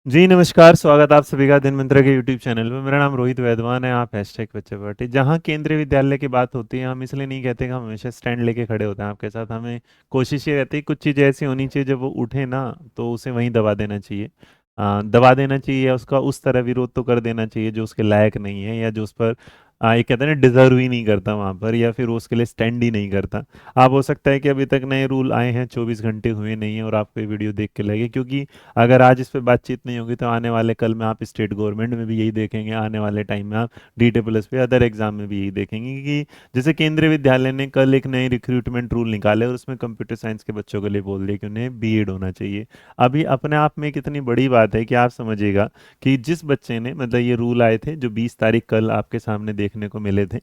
जी नमस्कार, स्वागत आप सभी का दिन मंत्र के यूट्यूब चैनल पे। मेरा नाम रोहित वैदवान है, आप हैशटैग बच्चे पार्टी। जहाँ केंद्रीय विद्यालय की बात होती है, हम इसलिए नहीं कहते कि हम हमेशा स्टैंड लेके खड़े होते हैं आपके साथ। हमें कोशिश ये रहती है कुछ चीज़ें ऐसी होनी चाहिए, जब वो उठे ना तो उसे वहीं दबा देना चाहिए। दबा देना चाहिए या उसका उस तरह विरोध तो कर देना चाहिए जो उसके लायक नहीं है, या जो उस पर ये कहते हैं ना डिजर्व ही नहीं करता वहाँ पर, या फिर वो उसके लिए स्टैंड ही नहीं करता। आप हो सकता है कि अभी तक नए रूल आए हैं, 24 घंटे हुए नहीं है और आपको ये वीडियो देख के लगे, क्योंकि अगर आज इस पे बातचीत नहीं होगी तो आने वाले कल में आप स्टेट गवर्नमेंट में भी यही देखेंगे, आने वाले टाइम में आप डीटे प्लस पे अदर एग्जाम में भी यही देखेंगे कि जैसे केंद्रीय विद्यालय ने कल एक नए रिक्रूटमेंट रूल निकाले और उसमें कंप्यूटर साइंस के बच्चों के लिए बोल दिया कि उन्हें बीएड होना चाहिए। अभी अपने आप में कितनी बड़ी बात है कि आप समझिएगा कि जिस बच्चे ने मतलब ये रूल आए थे जो 20 तारीख कल आपके सामने देखने को मिले थे,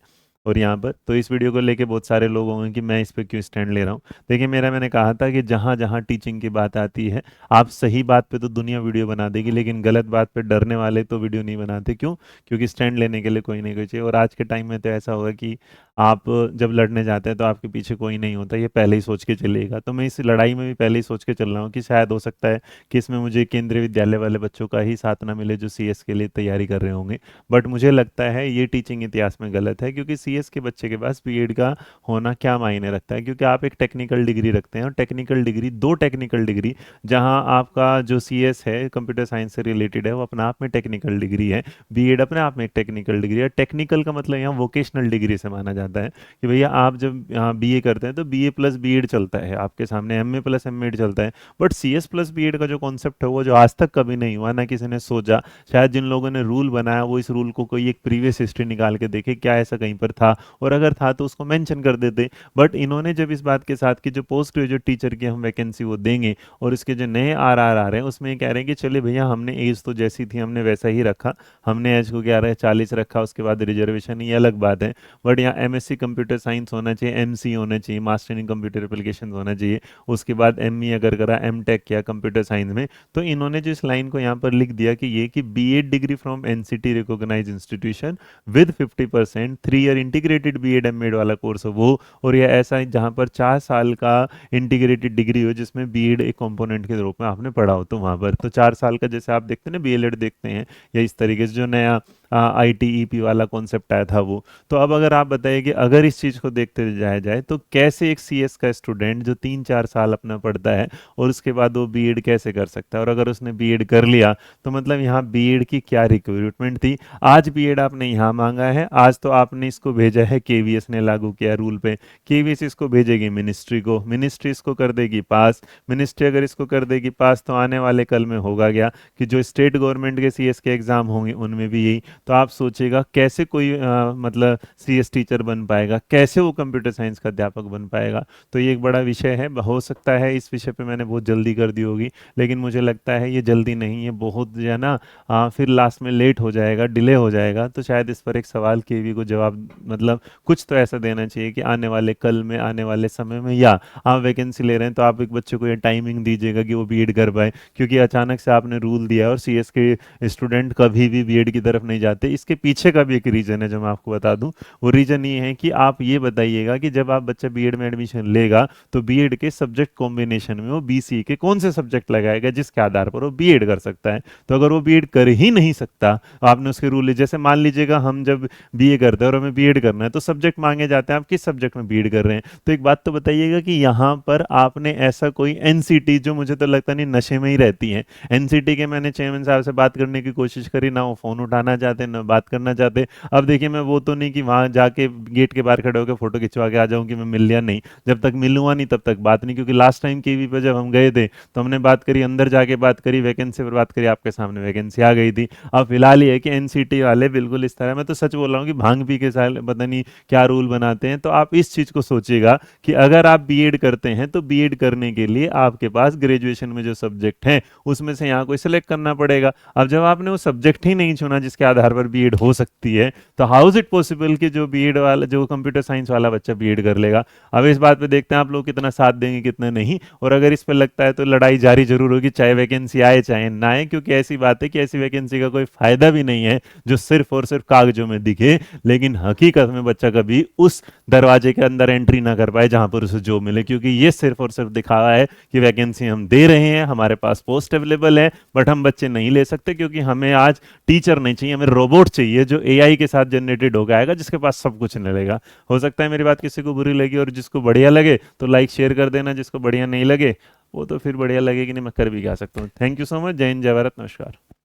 और यहाँ पर तो इस वीडियो को लेके बहुत सारे लोग होंगे कि मैं इस पे क्यों स्टैंड ले रहा हूँ। देखिए मैंने कहा था कि जहाँ जहाँ टीचिंग की बात आती है, आप सही बात पे तो दुनिया वीडियो बना देगी, लेकिन गलत बात पे डरने वाले तो वीडियो नहीं बनाते। क्यों? क्योंकि स्टैंड लेने के लिए कोई नहीं कोई चाहिए। और आज के टाइम में तो ऐसा होगा कि आप जब लड़ने जाते हैं तो आपके पीछे कोई नहीं होता, ये पहले ही सोच के चलिएगा। तो मैं इस लड़ाई में भी पहले ही सोच के चल रहा हूँ कि शायद हो सकता है कि इसमें मुझे केंद्रीय विद्यालय वाले बच्चों का ही साथ ना मिले जो सीएस के लिए तैयारी कर रहे होंगे। बट मुझे लगता है ये टीचिंग इतिहास में गलत है, क्योंकि सीएस के बच्चे के पास बीएड का होना क्या मायने रखता है। क्योंकि आप एक टेक्निकल डिग्री रखते हैं, और टेक्निकल डिग्री दो टेक्निकल डिग्री, जहां आपका जो सीएस है कंप्यूटर साइंस से रिलेटेड है वो अपने आप में टेक्निकल डिग्री है, बीएड अपने आप में एक टेक्निकल डिग्री है। टेक्निकल का मतलब यहाँ वोकेशनल डिग्री से माना जाता है कि भैया आप जब बीए करते हैं तो बीए प्लस बीएड चलता है, आपके सामने एमए प्लस एमएड चलता है। बट सीएस प्लस बीएड का जो कॉन्सेप्ट है वो जो आज तक कभी नहीं हुआ, ना किसी ने सोचा। शायद जिन लोगों ने रूल बनाया वो इस रूल को कोई एक प्रीवियस हिस्ट्री निकाल के देखे क्या ऐसा कहीं पर था, और अगर था तो उसको मेंशन कर देते। बट इन्होंने जब इस बात के साथ कि जो पोस्ट ग्रेजुएट टीचर की हम वैकेंसी वो देंगे, और इसके जो नए आर आ रहे हैं उसमें ये कह रहे हैं कि चले भैया हमने एज तो जैसी थी हमने वैसा ही रखा, हमने एज को क्या रहा है 40 रखा, उसके बाद रिजर्वेशन, ये अलग बात है। बट यहाँ एमएससी कंप्यूटर साइंस होना चाहिए, एमसी होना चाहिए, मास्टर इन कंप्यूटर एप्लीकेशन होना चाहिए। उसके बाद एमई अगर करा, एम टेक किया कंप्यूटर साइंस में, तो इन्होंने जो इस लाइन को यहाँ पर लिख दिया कि ये कि BEd degree from NCT recognise institution with 50% 3 year integrated BEd MEd वाला कोर्स हो वो, और यह ऐसा है जहाँ पर 4 साल का इंटीग्रेटेड डिग्री हो जिसमें बीएड एक कंपोनेंट के रूप में आपने पढ़ा हो। तो वहाँ पर तो 4 साल का जैसे आप देखते हैं ना बीएलएड देखते हैं, या इस तरीके से जो नया आईटीईपी वाला कॉन्सेप्ट आया था वो। तो अब अगर आप बताइए कि अगर इस चीज़ को देखते जाया जाए तो कैसे एक सीएस का स्टूडेंट जो 3-4 साल अपना पढ़ता है और उसके बाद वो बीएड कैसे कर सकता है, और अगर उसने बीएड कर लिया तो मतलब यहाँ बीएड की क्या रिक्रूटमेंट थी। आज बीएड आपने यहाँ मांगा है, आज तो आपने इसको भेजा है, केवीएस ने लागू किया रूल पे, केवीएस इसको भेजेगी मिनिस्ट्री को, मिनिस्ट्री इसको कर देगी पास, मिनिस्ट्री अगर इसको कर देगी पास तो आने वाले कल में होगा क्या कि जो स्टेट गवर्नमेंट के सीएस के एग्जाम होंगे उनमें भी यही। तो आप सोचिएगा कैसे कोई मतलब सीएस टीचर बन पाएगा, कैसे वो कंप्यूटर साइंस का अध्यापक बन पाएगा। तो ये एक बड़ा विषय है, हो सकता है इस विषय पे मैंने बहुत जल्दी कर दी होगी, लेकिन मुझे लगता है ये जल्दी नहीं है, बहुत जो है ना फिर लास्ट में लेट हो जाएगा, डिले हो जाएगा। तो शायद इस पर एक सवाल केवी को जवाब मतलब कुछ तो ऐसा देना चाहिए कि आने वाले कल में, आने वाले समय में, या आप वैकेंसी ले रहे हैं तो आप एक बच्चे को ये टाइमिंग दीजिएगा कि वो बीएड कर पाए। क्योंकि अचानक से आपने रूल दिया और सीएस के स्टूडेंट कभी भी बीएड की तरफ नहीं जाते। इसके पीछे का भी एक रीज़न है जो मैं आपको बता दूं। वो रीज़न ये है कि आप ये बताइएगा कि जब आप बच्चा बीएड में एडमिशन लेगा तो बीएड के सब्जेक्ट कॉम्बिनेशन में वो बीसीए के कौन से सब्जेक्ट लगाएगा जिसके आधार पर वो बीएड कर सकता है। तो अगर वो बीएड कर ही नहीं सकता, आपने उसके रूल, जैसे मान लीजिएगा हम जब बीए करते हैं और हमें बीएड करना है तो सब्जेक्ट मांगे जाते हैं, आप किस सब्जेक्ट में बीएड कर रहे हैं। तो एक बात तो बताइएगा कि यहाँ पर आपने ऐसा कोई एनसीटी, जो मुझे तो लगता नहीं नशे में ही रहती है, एनसीटी के मैंने चेयरमैन साहब से बात करने की कोशिश करी, ना वो फ़ोन उठाना चाहते ना बात करना चाहते। अब देखिए मैं वो तो नहीं कि वहाँ जाके गेट के बाहर खड़े होकर फोटो खिंचवा के आ जाऊँ कि मैं मिल लिया, नहीं, जब तक मिलूंगा नहीं तब तक बात नहीं। क्योंकि लास्ट टाइम केवी पे जब हम गए थे तो हमने बात करी, अंदर जाके बात करी, वैकेंसी पर बात करी, आपके सामने वैकेंसी आ गई थी। अब फिलहाल ये है कि एनसीटी वाले बिल्कुल इस तरह, मैं तो सच बोल रहा हूँ कि भांग पी के साल पता नहीं क्या रूल बनाते हैं। तो आप इस चीज़ को सोचिएगा कि अगर आप बीएड करते हैं तो बीएड करने के लिए आपके पास ग्रेजुएशन में जो सब्जेक्ट हैं उसमें से यहाँ कोई सिलेक्ट करना पड़ेगा। अब जब आपने वो सब्जेक्ट ही नहीं चुना जिसके आधार आधार पर बीएड हो सकती है, तो हाउ इज इट पॉसिबल कि जो बीएड वाला, जो कंप्यूटर साइंस वाला बच्चा बीएड कर लेगा। अब इस बात पे देखते हैं आप लोग कितना साथ देंगे कितना नहीं, और अगर इस पे लगता है तो लड़ाई जारी जरूर होगी, चाहे वैकेंसी आए चाहे ना आए, क्योंकि ऐसी बात है कि ऐसी वैकेंसी का कोई फायदा भी नहीं है जो सिर्फ और सिर्फ कागजों में दिखे, लेकिन हकीकत में बच्चा कभी उस दरवाजे के अंदर एंट्री ना कर पाए जहां पर उसे जॉब मिले, क्योंकि ये सिर्फ और सिर्फ दिखावा है कि वैकेंसी हम दे रहे हैं, हमारे पास पोस्ट अवेलेबल है, बट हम बच्चे नहीं ले सकते क्योंकि हमें आज टीचर नहीं चाहिए, हमें रोबोट चाहिए जो एआई के साथ जनरेटेड होकर आएगा, जिसके पास सब कुछ मिलेगा। हो सकता है मेरी बात किसी को बुरी लगी, और जिसको बढ़िया लगे तो लाइक शेयर कर देना, जिसको बढ़िया नहीं लगे वो तो फिर बढ़िया लगेगी नहीं, मैं कर भी क्या सकता हूँ। Thank you so much. जय हिंद, जय भारत, नमस्कार।